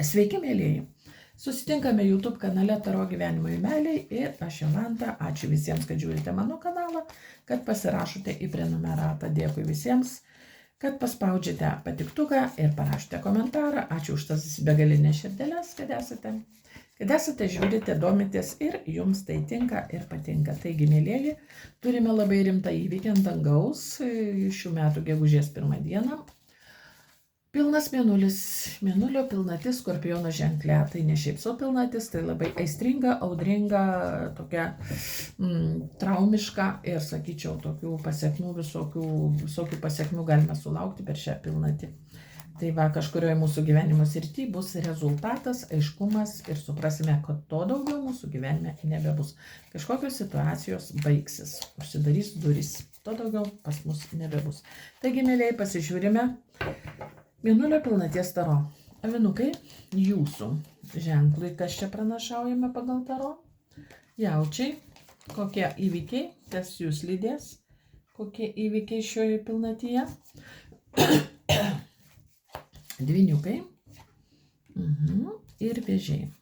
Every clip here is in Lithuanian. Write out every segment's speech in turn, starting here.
Sveiki, mėlyjeji. Susitinkame YouTube kanale Taro gyvenimui meiliai ir aš Jolanta. Ačiū visiems, kad žiūrite mano kanalą, kad pasirašote į prenumeratą. Dėkui visiems, kad paspaudžiate patiktuką ir parašote komentarą. Ačiū už tas begalinės širdeles, kad esate, žiūrite, domitės ir jums tai tinka ir patinka. Taigi, mėlyjeji, turime labai rimtą įvykį ant dangaus šių metų gegužės 1 dieną. Pilnas mėnulis, mėnulio pilnatis Skorpiono ženkle. Tai ne šiaip sau pilnatis, tai labai aistringa, audringa, tokia traumiška ir, sakyčiau, tokių pasiekmių, visokių pasiekmių galime sulaukti per šią pilnatį. Tai va, kažkurioje mūsų gyvenimo srity bus rezultatas, aiškumas ir suprasime, kad to daugiau mūsų gyvenime nebebus. Kažkokios situacijos baigsis, užsidarys durys, to daugiau pas mus nebebus. Taigi, mėlyjeji, pasižiūrime. Mėnulio pilnaties taro. Avinukai, jūsų ženklui, kas čia pranašaujame pagal taro. Jaučiai, kokie įvykiai, kas jūs lydės, kokie įvykiai šioje pilnatyje. Dvyniukai ir vėžiai.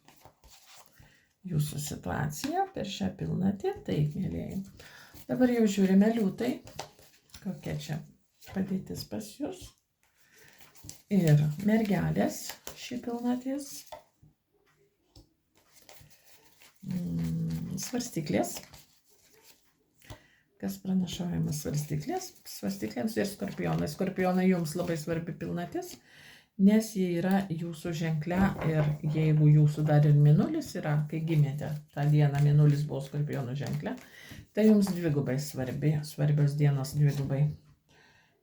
Jūsų situacija per šią pilnatį. Taip, mėlyjeji. Dabar jau žiūrime liūtai, kokia čia padėtis pas jūs. Ir mergelės šį pilnatis, svarstyklės, kas pranašaujama svarstyklės, svarstyklėms ir skorpionai. Skorpionai jums labai svarbi pilnatis, nes jie yra jūsų ženkle ir jeigu jūsų dar ir mėnulis yra, kai gimėte, tą dieną mėnulis buvo skorpionų ženkle, tai jums dvigubai svarbios dienos dvigubai.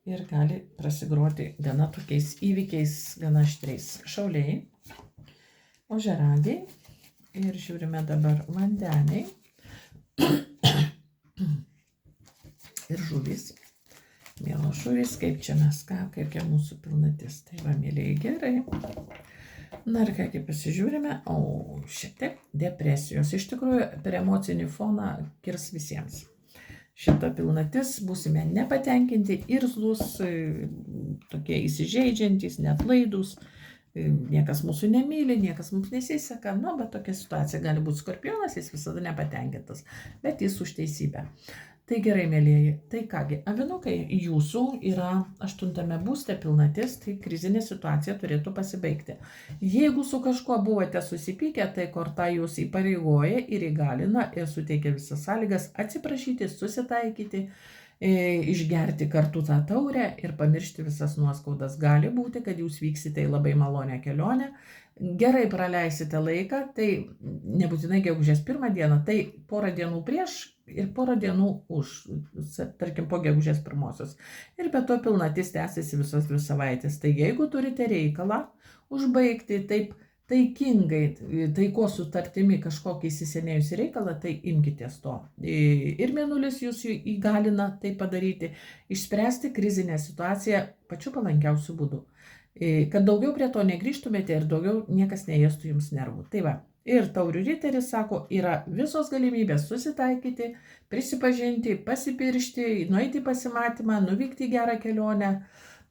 Ir gali prasigroti gana tokiais įvykiais, gana aštriais. Šauliai, ožiaragiai ir žiūrime dabar vandeniai ir žuvys. Mielos žuvys, kaip čia mes kaip čia mūsų pilnatis. Tai va, mėlyjeji, gerai. Na ir kągi pasižiūrime, šiek tiek depresijos. Iš tikrųjų, per emocinį foną kirs visiems. Šita pilnatis, būsime nepatenkinti, irzlus, tokie įsižeidžiantys, neatlaidūs, niekas mūsų nemyli, niekas mums nesiseka, bet tokia situacija gali būti. Skorpionas, jis visada nepatenkintas, bet jis už teisybę. Tai gerai, mėlyjeji, tai kągi, avinukai, jūsų yra 8 būste pilnatis, tai krizinė situacija turėtų pasibaigti. Jeigu su kažkuo buvote susipykę, tai korta jūs įpareigoja ir įgalina ir suteikia visas sąlygas atsiprašyti, susitaikyti, išgerti kartu tą taurę ir pamiršti visas nuoskaudas. Gali būti, kad jūs vyksite į labai malonę kelionę, gerai praleisite laiką, tai nebūtinai gegužės 1 dieną, tai porą dienų prieš ir porą dienų už, tarkim, po gegužės 1. Ir be to pilnatis tęsiasi visos 2 savaitės. Tai jeigu turite reikalą užbaigti taip taikingai, taikos sutartimi kažkokį įsisenėjusį reikalą, tai imkitės to. Ir mėnulis jūs įgalina tai padaryti, išspręsti krizinę situaciją pačiu palankiausiu būdu. Kad daugiau prie to negrįžtumėte ir daugiau niekas neėstų jums nervų. Tai va. Ir taurių riteris sako, yra visos galimybės susitaikyti, prisipažinti, pasipiršti, nueiti į pasimatymą, nuvykti į gerą kelionę,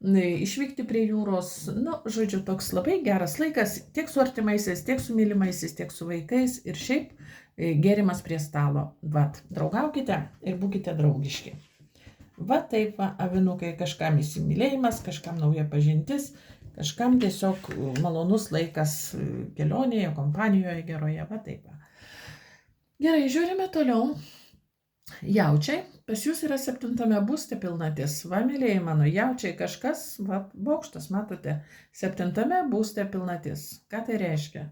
išvykti prie jūros. Žodžiu, toks labai geras laikas tiek su artimaisiais, tiek su mylimaisiais, tiek su vaikais ir šiaip gėrimas prie stalo. Vat, draugaukite ir būkite draugiški. Va taip, va, avinukai, kažkam įsimylėjimas, kažkam nauja pažintis, kažkam tiesiog malonus laikas kelionėje, kompanijoje geroje, va taip. Va. Gerai, žiūrime toliau. Jaučiai, pas jūs yra 7 būste pilnatis. Va, mėlyjeji mano, jaučiai kažkas, va, bokštas, matote, 7 būste pilnatis. Ką tai reiškia?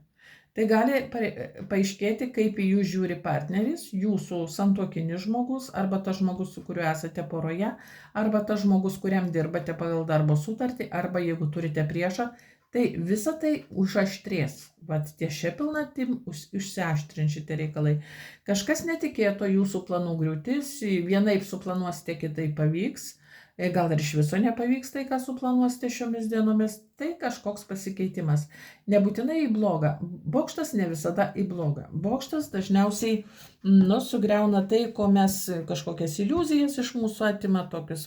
Tai gali paaiškėti, kaip į jūs žiūri partneris, jūsų santuokinis žmogus, arba tas žmogus, su kuriuo esate poroje, arba tas žmogus, kuriam dirbate pagal darbo sutartį, arba jeigu turite priešą, tai visa tai užaštrės. Vat ties šia pilnatim užsiaštrins šitie reikalai. Kažkas netikėto jūsų planų griūtis, vienaip suplanuosite, kitaip pavyks. gal ir iš viso nepavyks tai, ką suplanuosite šiomis dienomis, tai kažkoks pasikeitimas. Nebūtinai į blogą. Bokštas ne visada į blogą. Bokštas dažniausiai sugriauna tai, ko mes kažkokias iliuzijas iš mūsų atima, tokius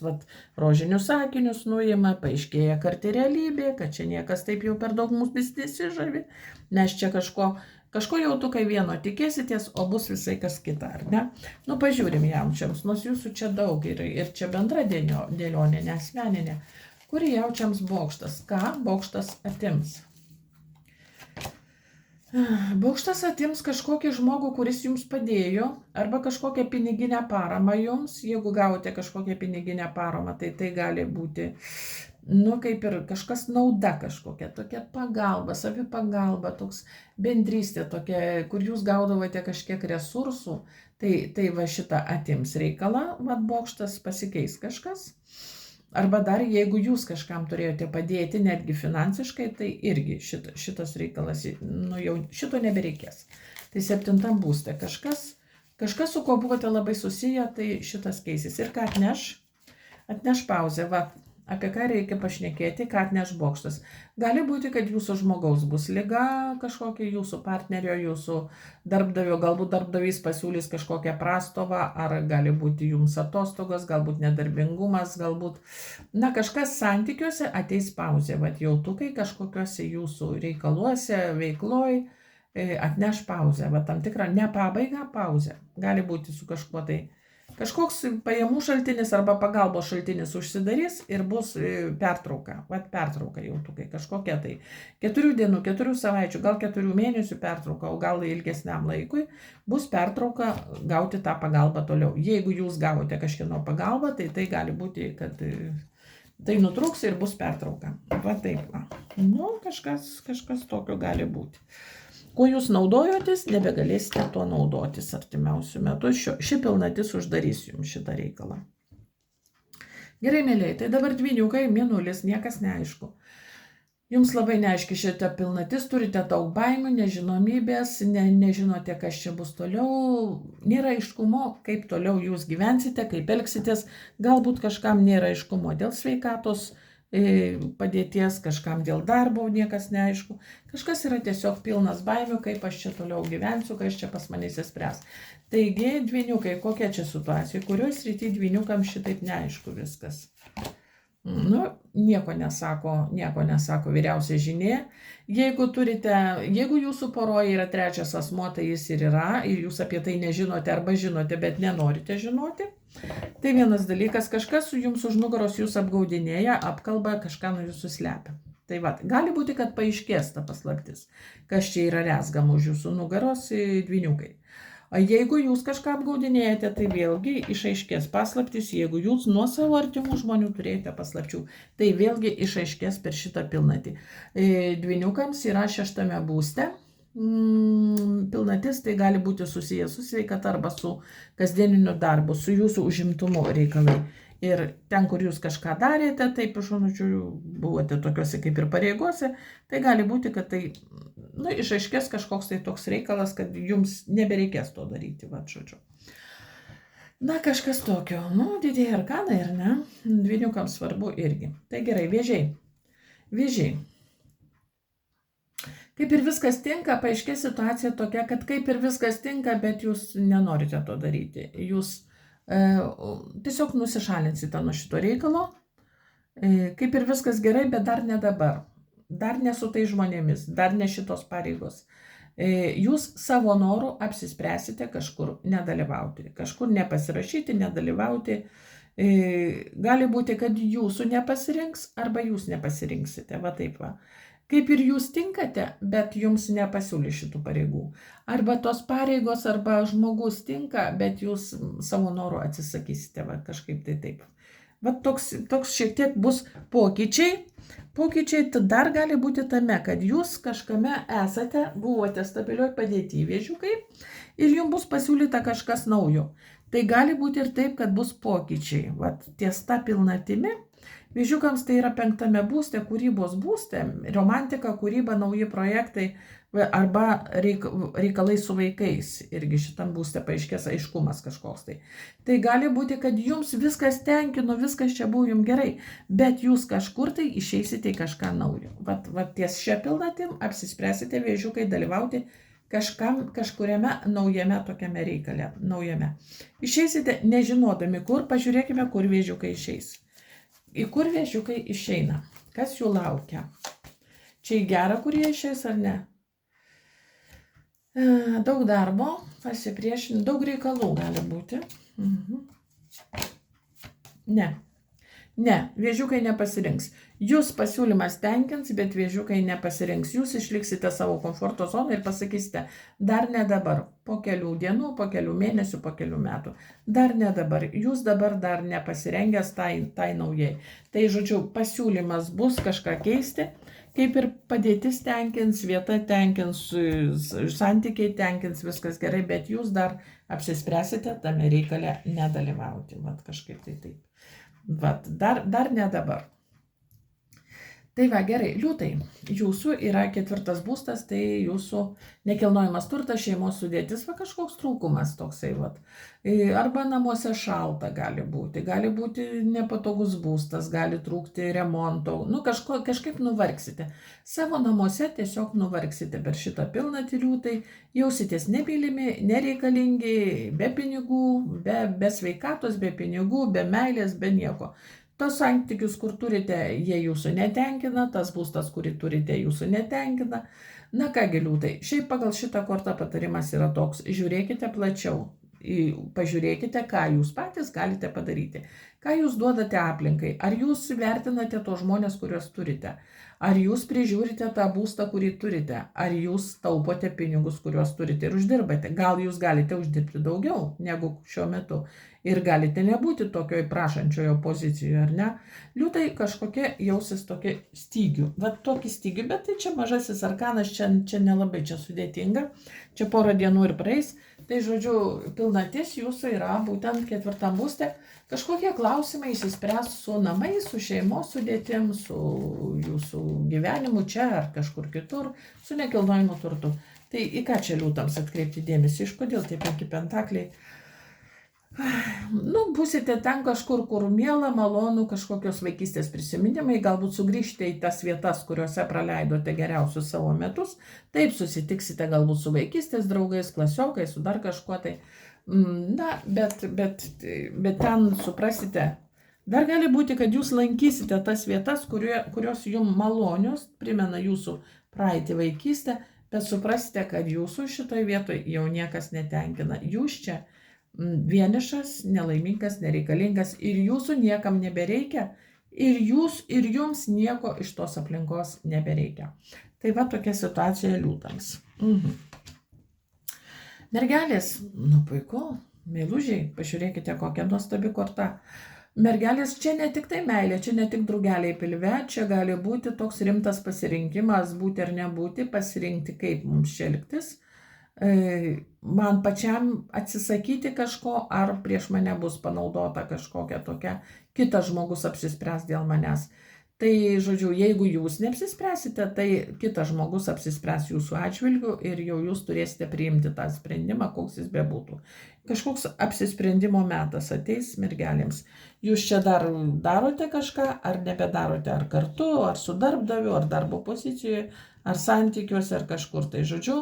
rožinius sakinius nuima, paaiškėja karti realybė, kad čia niekas taip jau per daug mūsų nesižavi, nes čia kažko jau tu kai vieno tikėsitės, o bus visai kas kita, ar ne? Pažiūrim jaučiams, nors jūsų čia daug ir čia bendra dėlionė, ne asmeninė. Kuri jaučiams bokštas? Ką bokštas atims? Bokštas atims kažkokį žmogų, kuris jums padėjo, arba kažkokią piniginę paramą jums. Jeigu gavote kažkokią piniginę paramą, tai gali būti, kaip ir kažkas nauda kažkokia, tokia pagalba, savipagalba, toks bendrystė tokia, kur jūs gaudavote kažkiek resursų, tai va šitą atims reikalą, bokštas pasikeis kažkas. Arba dar, jeigu jūs kažkam turėjote padėti, netgi finansiškai, tai irgi šitas reikalas, jau šito nebereikės. Tai 7 būste kažkas, su kuo buvote labai susiję, tai šitas keisis. Ir ką atneš? Atneš pauzę, apie ką reikia pašnekėti, ką atneš bokštas. Gali būti, kad jūsų žmogaus bus liga, kažkokia jūsų partnerio, jūsų darbdavio, galbūt darbdavys pasiūlys kažkokią prastovą, ar gali būti jums atostogos, galbūt nedarbingumas, galbūt, kažkas santykiuose ateis pauzė, jautukai kažkokiuose jūsų reikaluose, veikloj atneš pauzę, tam tikrą ne pabaigą, pauzę. Gali būti su kažkuo tai. Kažkoks pajamų šaltinis arba pagalbos šaltinis užsidarys ir bus pertrauka. Pertrauka jautukai, kažkokia tai 4 dienų, 4 savaičių, gal 4 mėnesių pertrauka, o gal ilgesniam laikui bus pertrauka gauti tą pagalbą toliau. Jeigu jūs gavote kažkieno pagalbą, tai gali būti, kad tai nutrūks ir bus pertrauka. Taip. Kažkas tokio gali būti. Kuo jūs naudojotės, nebegalėsite tuo naudotis artimiausių metų. Ši pilnatis uždarys jums šitą reikalą. Gerai, mėlyje, tai dabar dvyniukai, mėnulis, niekas neaišku. Jums labai neaiški šitą pilnatis, turite daug baimių, nežinomybės, nežinote, kas čia bus toliau, nėra aiškumo, kaip toliau jūs gyvensite, kaip elgsitės, galbūt kažkam nėra aiškumo dėl sveikatos padėties, kažkam dėl darbo, niekas neaišku. Kažkas yra tiesiog pilnas baimių, kaip aš čia toliau gyvensiu, kas čia pas mane įsispręs. Taigi, dvyniukai, kokia čia situacija, kurioje srity dvyniukam šitaip neaišku viskas. Nieko nesako vyriausia žinė. Jeigu jūsų poroje yra trečias asmuo, tai jis ir yra, ir jūs apie tai nežinote arba žinote, bet nenorite žinoti. Tai vienas dalykas, kažkas su jums už nugaros jūs apgaudinėja, apkalba, kažką nuo jūsų slepia. Tai gali būti, kad paaiškės ta paslaptis, kas čia yra rezgama už jūsų nugaros dvyniukai. Jeigu jūs kažką apgaudinėjate, tai vėlgi išaiškės paslaptis, jeigu jūs nuo savo artimų žmonių turėjote paslapčių, tai vėlgi išaiškės per šitą pilnatį. Dvyniukams yra 6 būste. Pilnatis tai gali būti susijęs su sveikata arba su kasdieniniu darbu, su jūsų užimtumu reikalai. Ir ten, kur jūs kažką darėte, taip, buvote tokiuose kaip ir pareigose, tai gali būti, kad tai išaiškės kažkoks tai toks reikalas, kad jums nebereikės to daryti, kažkas tokio. Didieji arkanai, ar ne? Dvyniukams svarbu irgi. Tai gerai, vėžiai. Kaip ir viskas tinka, paaiškė situacija tokia, kad kaip ir viskas tinka, bet jūs nenorite to daryti. Jūs tiesiog nusišalinsite nuo šito reikalo. Kaip ir viskas gerai, bet dar ne dabar. Dar ne su tai žmonėmis, dar ne šitos pareigos. Jūs savo norų apsispręsite kažkur nedalyvauti, kažkur nepasirašyti, nedalyvauti. Gali būti, kad jūsų nepasirinks arba jūs nepasirinksite. Taip. Kaip ir jūs tinkate, bet jums nepasiūlys šitų pareigų. Arba tos pareigos, arba žmogus tinka, bet jūs savo norų atsisakysite, kažkaip tai taip. Toks šiek tiek bus pokyčiai. Pokyčiai dar gali būti tame, kad jūs kažkame esate, buvote stabilioj padėty vėžiukai ir jums bus pasiūlyta kažkas naujo. Tai gali būti ir taip, kad bus pokyčiai. Ties ta pilnatimi Vėžiukams tai yra 5 būste, kūrybos būste, romantika, kūryba, nauji projektai arba reikalai su vaikais. Irgi šitam būste paaiškės aiškumas kažkoks tai. Tai gali būti, kad jums viskas tenkino, viskas čia buvo jums gerai, bet jūs kažkur tai išeisite į kažką naujo. Vat ties šią pilnatim apsispręsite vėžiukai dalyvauti kažkuriame naujame tokiame reikale, naujame. Išeisite nežinodami kur, pažiūrėkime, kur vėžiukai išeis. Į kur vėžiukai išeina? Kas jų laukia? Čia į gerą, kur jie išeis ar ne? Daug darbo, pasipriešinti, daug reikalų gali būti. Ne, vėžiukai nepasirinks. Jūs pasiūlymas tenkins, bet vėžiukai nepasirinks. Jūs išliksite savo komforto zoną ir pasakysite, dar ne dabar, po kelių dienų, po kelių mėnesių, po kelių metų. Dar ne dabar, jūs dabar dar nepasirengęs tai naujai. Tai, žodžiu, pasiūlymas bus kažką keisti, kaip ir padėtis tenkins, vieta tenkins, santykiai tenkins, viskas gerai, bet jūs dar apsispręsite tame reikale nedalyvauti. Vat kažkaip tai taip. Vat, dar ne dabar. Tai va, gerai, liūtai, jūsų yra 4 būstas, tai jūsų nekilnojamas turtas, šeimos sudėtis, va kažkoks trūkumas toksai, va. Arba namuose šalta gali būti nepatogus būstas, gali trūkti remonto, nu kažkaip nuvargsite. Savo namuose tiesiog nuvargsite per šitą pilnatį liūtai, jausitės nemylimi, nereikalingi, be pinigų, be sveikatos, be pinigų, be meilės, be nieko. Tos santykius, kur turite, jie jūsų netenkina, tas būstas, kurį turite, jūsų netenkina. Na kągi liūtai, šiaip pagal šitą kortą patarimas yra toks, žiūrėkite plačiau, pažiūrėkite, ką jūs patys galite padaryti, ką jūs duodate aplinkai, ar jūs vertinate tos žmonės, kuriuos turite, ar jūs prižiūrite tą būstą, kurį turite, ar jūs taupote pinigus, kuriuos turite ir uždirbate, gal jūs galite uždirbti daugiau negu šiuo metu. Ir galite nebūti tokioj prašančiojo pozicijoje, ar ne? Liūtai kažkokie jausis tokie stygių. Vat tokį stygių, bet tai čia mažasis arkanas, čia nelabai čia sudėtinga. Čia porą dienų ir praeis. Tai žodžiu, pilnatis jūsų yra būtent 4 būste. Kažkokie klausimai išsispręs su namais, su šeimos sudėtim, su jūsų gyvenimu čia ar kažkur kitur, su nekilnojimu turtu. Tai į ką čia liūtams atkreipti dėmesį, iš kodėl tie 5 pentakliai? Nu, būsite ten kažkur, kur miela, malonu, kažkokios vaikystės prisiminimai, galbūt sugrįžti į tas vietas, kuriuose praleidote geriausius savo metus, taip susitiksite galbūt su vaikystės draugais, klasiokais, su dar kažkuo tai, na, bet ten suprasite, dar gali būti, kad jūs lankysite tas vietas, kurios jums malonios, primena jūsų praeitį vaikystę, bet suprasite, kad jūsų šitoj vietoj jau niekas netenkina, jūs čia vienišas, nelaimingas, nereikalingas ir jūsų niekam nebereikia ir jums nieko iš tos aplinkos nebereikia. Tai va tokia situacija liūtams. Mergelės, nu puiku, meilužiai, pažiūrėkite kokia nuostabi korta. Mergelės, čia ne tik tai meilė, čia ne tik drugeliai pilve, čia gali būti toks rimtas pasirinkimas, būti ar nebūti, pasirinkti kaip mums čia elgtis. Man pačiam atsisakyti kažko, ar prieš mane bus panaudota kažkokia tokia, kitas žmogus apsispręs dėl manęs. Tai, žodžiu, jeigu jūs neapsispręsite, tai kitas žmogus apsispręs jūsų atžvilgiu ir jau jūs turėsite priimti tą sprendimą, koks jis bebūtų. Kažkoks apsisprendimo metas ateis mergelėms. Jūs čia dar darote kažką, ar nebedarote, ar kartu, ar su darbdaviu, ar darbo pozicijoje, ar santykiuose, ar kažkur. Tai, žodžiu,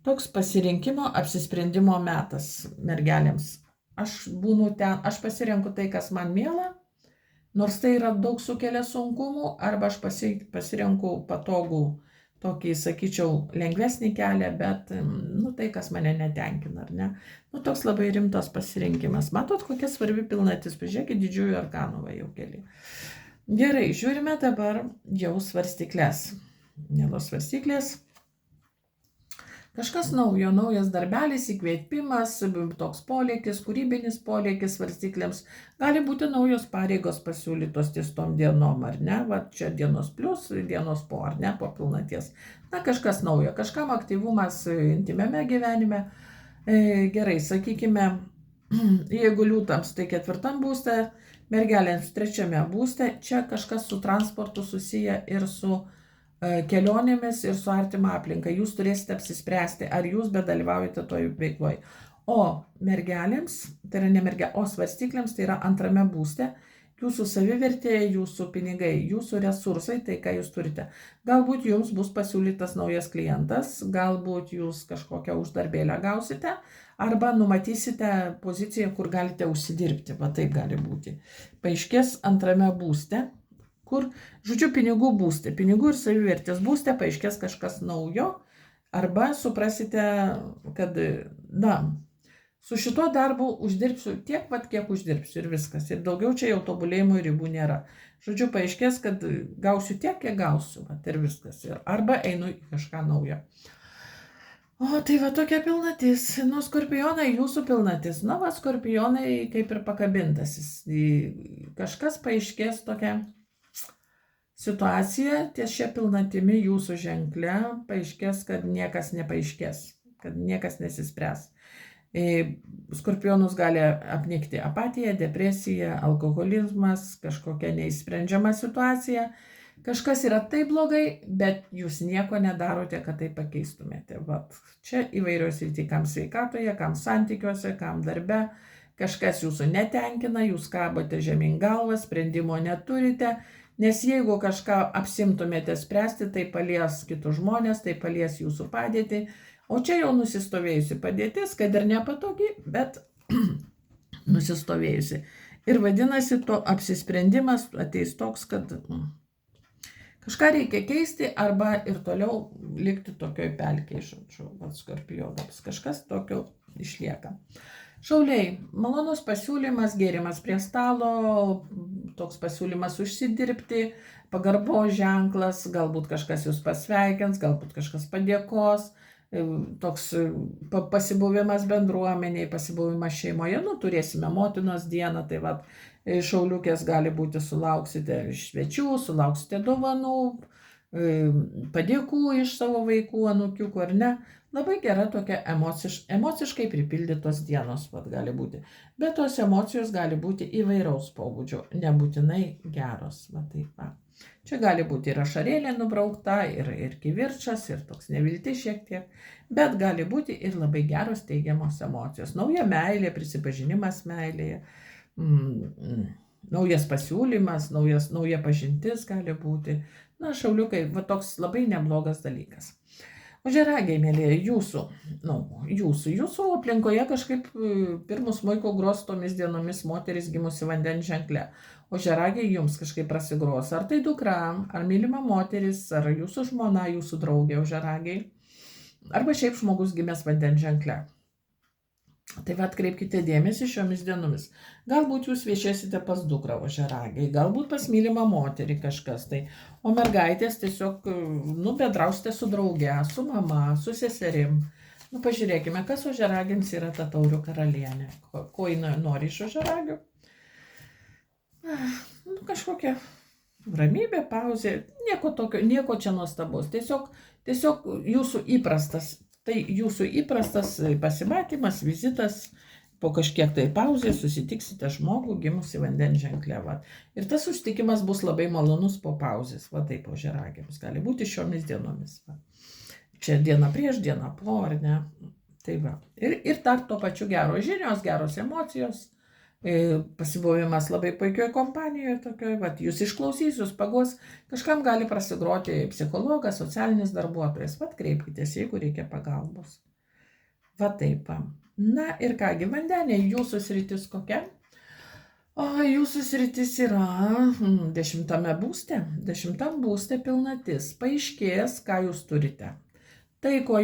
toks pasirinkimo, apsisprendimo metas mergelėms. Aš būnu ten, aš pasirenku tai, kas man miela, nors tai yra daug sukelia sunkumų, arba aš pasirenku patogų, tokį, sakyčiau, lengvesnį kelią, bet, nu, tai, kas mane netenkina, ar ne? Nu, toks labai rimtas pasirinkimas. Matot, kokia svarbi pilnatis, pažiūrėkit, didžiųjų arkanų va jau keli. Gerai, žiūrime dabar jau svarstyklės. Mielos svarstyklės. Kažkas naujo, naujas darbelis, įkvėpimas, toks polėkis, kūrybinis polėkis svarstyklėms. Gali būti naujos pareigos pasiūlytos ties tom dienom, ar ne? Va čia dienos plius, dienos po, ar ne, po pilnaties. Na, kažkas naujo, kažkam aktyvumas intimiame gyvenime. Gerai, sakykime, jeigu liūtams, tai 4 būste, Mergelėms trečiame būste, čia kažkas su transportu susiję ir su kelionėmis ir su artima aplinka. Jūs turėsite apsispręsti, ar jūs bedalyvaujate toj veikloj. O mergelėms, tai yra ne mergelė, o svarstyklėms, tai yra antrame būste, jūsų savivertė, jūsų pinigai, jūsų resursai, tai ką jūs turite. Galbūt jums bus pasiūlytas naujas klientas, galbūt jūs kažkokią uždarbėlę gausite, arba numatysite poziciją, kur galite užsidirbti, va taip gali būti. Paaiškės antrame būste, kur, žodžiu, pinigų būste, pinigų ir savivertės būste paaiškės kažkas naujo, arba suprasite, kad, su šituo darbu uždirbsiu tiek pat, kiek uždirbsiu ir viskas. Ir daugiau čia jau tobulėjimo ribų nėra. Žodžiu, paaiškės, kad gausiu tiek, kiek gausiu, ir viskas. Arba einu į kažką naujo. O, tai va tokia pilnatis. Nu, skorpionai, jūsų pilnatis. Na, va, skorpionai kaip ir pakabintasis. Kažkas paaiškės tokia situacija, ties šia pilnatimi jūsų ženkle paaiškės, kad niekas nepaaiškės, kad niekas nesispręs. Skorpionus gali apnikti apatija, depresija, alkoholizmas, kažkokia neįsprendžiama situacija. Kažkas yra taip blogai, bet jūs nieko nedarote, kad tai pakeistumėte. Vat. Čia įvairios rytį, kam sveikatoje, kam santykiuose, kam darbe. Kažkas jūsų netenkina, jūs kabote žemyn galvą, sprendimo neturite. Nes jeigu kažką apsimtumėte spręsti, tai palies kitus žmonės, tai palies jūsų padėtį. O čia jau nusistovėjusi padėtis, kad ir nepatogi, bet nusistovėjusi. Ir vadinasi, to apsisprendimas ateis toks, kad kažką reikia keisti arba ir toliau likti tokioj pelkėj, skorpionams. Kažkas tokio išlieka. Šauliai, malonus pasiūlymas, gėrimas prie stalo, toks pasiūlymas užsidirbti, pagarbos ženklas, galbūt kažkas jūs pasveikins, galbūt kažkas padėkos. Toks pasibuvimas bendruomeniai, pasibuvimas šeimoje, turėsime motinos dieną, tai va, šauliukės gali būti, sulauksite svečių, sulauksite dovanų, padėkų iš savo vaikų, anūkiukų ar ne. Labai gera tokia emociškai pripildytos dienos gali būti. Bet tos emocijos gali būti įvairaus pobūdžio, nebūtinai geros. Va, taip, va. Čia gali būti ir ašarėlė nubraukta, ir kivirčas, ir toks neviltis šiek tiek, bet gali būti ir labai geros teigiamos emocijos. Nauja meilė, prisipažinimas meilėje, naujas pasiūlymas, nauja pažintis gali būti. Na, šauliukai, va toks labai neblogas dalykas. Ožiaragiai, mėlyje, jūsų aplinkoje kažkaip pirmus smuiko gros tomis dienomis moteris gimusi vandens ženkle. Ožiaragiai jums kažkaip prasigros. Ar tai dukra, ar mylima moteris, ar jūsų žmona, jūsų draugė ožiaragiai, arba šiaip žmogus gimęs vandens ženkle. Tai va, atkreipkite dėmesį šiomis dienomis. Galbūt jūs viešėsite pas dukrą ožiaragiai, galbūt pas mylimą moterį kažkas tai. O mergaitės tiesiog, bendrausite su drauge, su mama, su seserim. Pažiūrėkime, kas ožiaragiams yra ta taurių karalienė. Ko ji nori iš ožiaragių? Kažkokia ramybė, pauzė, nieko tokio, nieko čia nuostabaus. Tiesiog jūsų įprastas. Tai jūsų įprastas pasimatymas, vizitas, po kažkiek tai pauzės susitiksite žmogų gimusi vandens ženkle. Va. Ir tas susitikimas bus labai malonus po pauzės. Va taip ožiaragiams gali būti šiomis dienomis. Va. Čia diena prieš, diena po, ar ne? Tai va. Ir dar to pačiu geros žinios, geros emocijos, pasibuvimas labai puikioje kompanijoje tokioje, va, jūs išklausys, jūs pagos, kažkam gali prasigroti psichologas, socialinis darbuotojas, va, kreipkitės, jeigu reikia pagalbos. Va taip. Na ir kągi, vandeniai, jūsų sritis kokia? O jūsų sritis yra 10 būste. 10 būste pilnatis. Paaiškės, ką jūs turite. Tai, kuo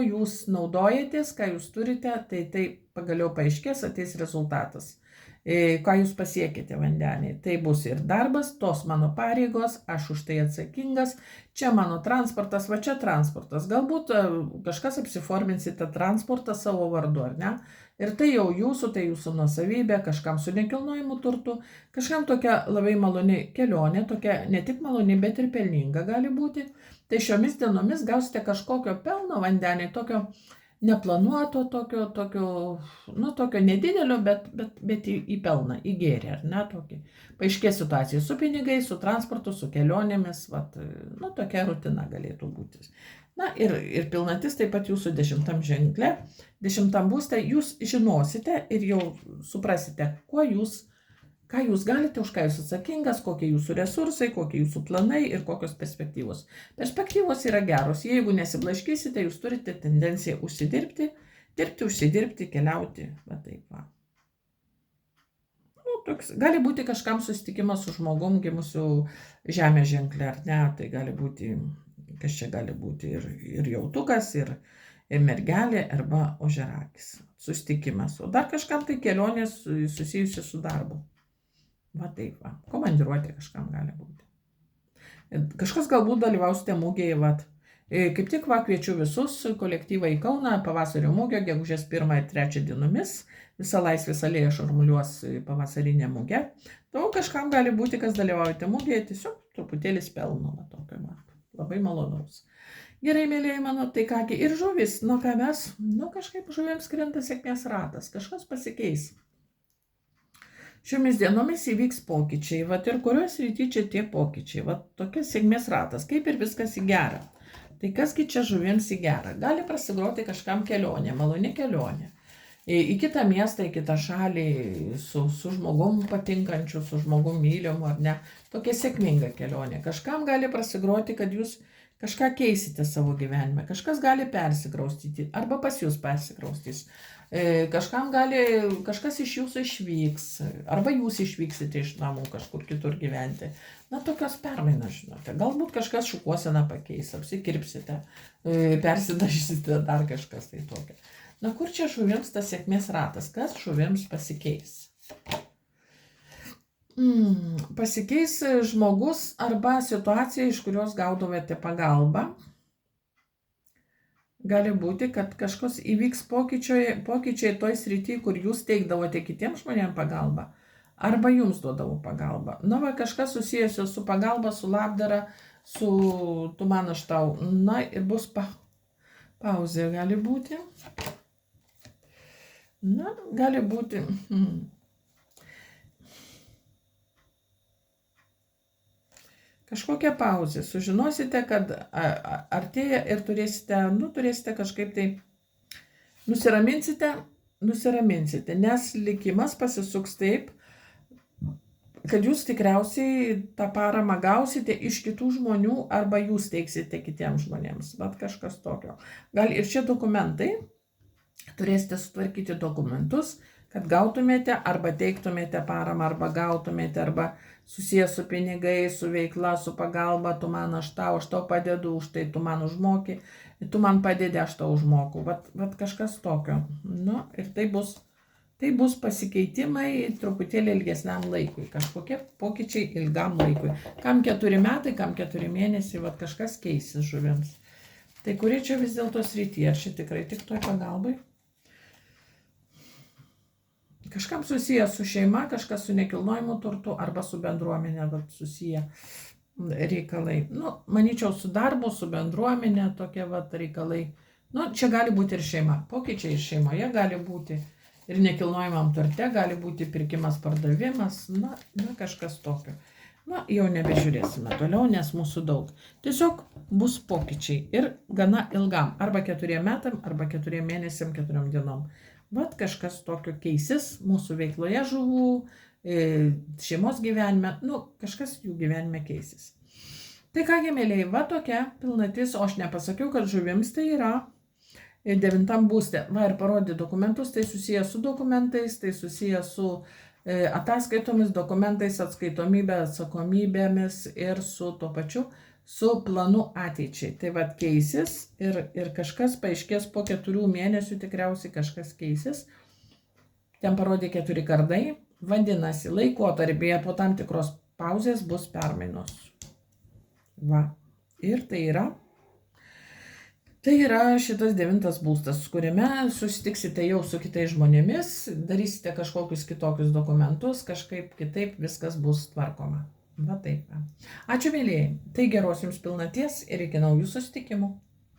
jūs naudojatės, ką jūs turite, tai pagaliau paaiškės, ateis rezultatas. Ką jūs pasiekite vandeniai. Tai bus ir darbas, tos mano pareigos, aš už tai atsakingas, čia mano transportas, va čia transportas. Galbūt kažkas apsiforminsite transportą savo vardu, ar ne? Ir tai jau jūsų, tai jūsų nuosavybė, kažkam su nekilnojimu turtu, kažkam tokia labai maloni kelionė, tokia ne tik maloni, bet ir pelninga gali būti. Tai šiomis dienomis gausite kažkokio pelno vandeniai, tokio neplanuoto, tokio nedidelio, bet į pelną, į gėrį, ar ne, tokį. Paaiškės situacija su pinigais, su transportu, su kelionėmis, tokia rutina galėtų būti. Na ir pilnatis taip pat jūsų 10 ženkle, 10 būste jūs žinosite ir jau suprasite, ką jūs galite, už ką jūs atsakingas, kokie jūsų resursai, kokie jūsų planai ir kokios perspektyvos. Perspektyvos yra geros. Jeigu nesiblaškysite, jūs turite tendenciją užsidirbti, užsidirbti, keliauti. Va taip va. Gali būti kažkam susitikimas su žmogum gimusiu žemės ženkle, ar ne? Tai gali būti, kas čia gali būti, ir jautukas, ir mergelė, arba ožiaragis. Susitikimas. O dar kažkam tai kelionės susijusi su darbu. Va taip va. Komandiruotė kažkam gali būti. Kažkas galbūt dalyvausite mūgėje, Kaip tik kviečiu visus kolektyvą į Kauną, pavasario mūgio, gegužės 1 ir 3 dienomis. Visa Laisvės alėja šurmuliuos pavasarinė mūgė. Kažkam gali būti, kas dalyvaujate mūgėje, tiesiog truputėlis pelno. Labai malonaus. Gerai, mėlyje mano, tai kągi ir žuvis, ką mes, kažkaip žuvims krenta sėkmės ratas, kažkas pasikeis. Šiomis dienomis įvyks pokyčiai, ir kurios ryty čia tie pokyčiai, tokia sėkmės ratas, kaip ir viskas į gerą. Tai kasgi čia žuvims į gerą? Gali prasigroti kažkam kelionė, maloni kelionė. Į kitą miestą, į kitą šalį, su žmogum patinkančiu, su žmogum mylimu, ar ne, tokia sėkminga kelionė. Kažkam gali prasigroti, kad jūs kažką keisite savo gyvenime, kažkas gali persikraustyti, arba pas jūs persikraustys. Kažkas iš jūsų išvyks, arba jūs išvyksite iš namų kažkur kitur gyventi. Tokios permainos, žinote. Galbūt kažkas šukuoseną pakeis, apsikirpsite, persidažysite, dar kažkas tai tokio. Kur čia žuvims tas sėkmės ratas? Kas žuvims pasikeis? Pasikeis žmogus arba situacija, iš kurios gaudavėte pagalbą. Gali būti, kad kažkas įvyks pokyčiai toj srity, kur jūs teikdavote kitiems žmonėms pagalbą, arba jums duodavo pagalbą. Kažkas susijęs su pagalba, su labdara, su tu man aš tau. Ir bus pauzė gali būti. Gali būti. Kažkokia pauzė. Sužinosite, kad artėja ir turėsite kažkaip tai nusiraminsite, nes likimas pasisuks taip, kad jūs tikriausiai tą paramą gausite iš kitų žmonių arba jūs teiksite kitiems žmonėms. Kažkas tokio. Gal ir čia dokumentai, turėsite sutvarkyti dokumentus, kad gautumėte arba teiktumėte paramą, arba gautumėte, arba susijęs su pinigais, su veikla, su pagalba, tu man aš tau padedu, už tai tu man užmoki, tu man padedi, aš tau užmoku. Kažkas tokio. Ir tai bus pasikeitimai truputėlį ilgesniam laikui, kažkokie pokyčiai ilgam laikui. Kam 4 metai, kam 4 mėnesiai, kažkas keisis žuvims. Tai kurie čia vis dėlto srityje, ar čia tikrai tik toj pagalbai? Kažkam susiję su šeima, kažkas su nekilnojimu turtu arba su bendruomenė susiję reikalai. Manyčiau, su darbu, su bendruomenė tokie reikalai. Čia gali būti ir šeima. Pokyčiai ir šeimoje gali būti. Ir nekilnojimam turte gali būti pirkimas, pardavimas. Kažkas tokio. Jau nebežiūrėsime toliau, nes mūsų daug. Tiesiog bus pokyčiai ir gana ilgam. Arba 4 metam, arba 4 mėnesiam, 4 dienom. Kažkas tokio keisis mūsų veikloje žuvų, šeimos gyvenime, kažkas jų gyvenime keisis. Tai kągi, mėlyje, tokia pilnatis, o aš nepasakiau, kad žuvims tai yra 9 būste. Ir parodė dokumentus, tai susiję su dokumentais, tai susiję su ataskaitomis, dokumentais, atskaitomybė, atsakomybėmis ir su tuo pačiu su planu ateičiai. Tai keisis ir kažkas paaiškės po 4 mėnesių, tikriausiai kažkas keisis. Ten parodė 4 kardai, vadinasi, laikotarpyje po tam tikros pauzės bus permainos. Ir tai yra šitas 9 būstas, kuriame susitiksite jau su kitais žmonėmis, darysite kažkokius kitokius dokumentus, kažkaip kitaip viskas bus tvarkoma. Taip. Ačiū, mėlyjei. Tai geros jums pilnaties ir iki naujų susitikimų.